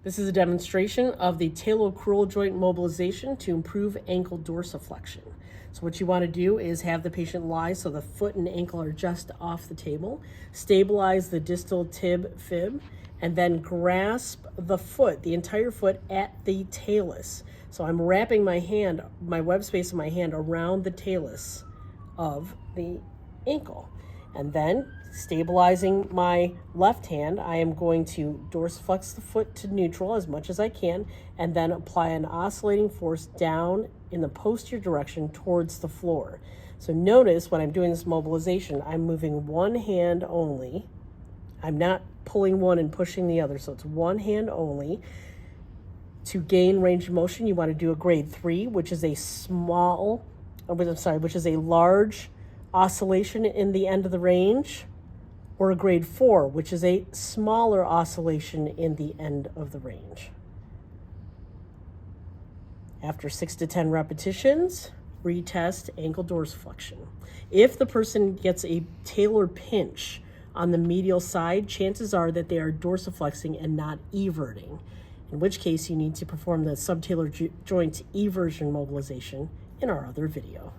This is a demonstration of the talocrural joint mobilization to improve ankle dorsiflexion. So what you want to do is have the patient lie so the foot and ankle are just off the table, stabilize the distal tib fib, and then grasp the foot, the entire foot at the talus. So I'm wrapping my hand, my web space of my hand around the talus of the ankle. And then stabilizing my left hand, I am going to dorsiflex the foot to neutral as much as I can, and then apply an oscillating force down in the posterior direction towards the floor. So notice when I'm doing this mobilization, I'm moving one hand only. I'm not pulling one and pushing the other, so it's one hand only. To gain range of motion, you want to do a grade 3, which is a which is a large oscillation in the end of the range, or a grade 4, which is a smaller oscillation in the end of the range. After 6 to 10 repetitions, retest ankle dorsiflexion. If the person gets a talar pinch on the medial side, chances are that they are dorsiflexing and not everting, in which case you need to perform the subtalar joint eversion mobilization in our other video.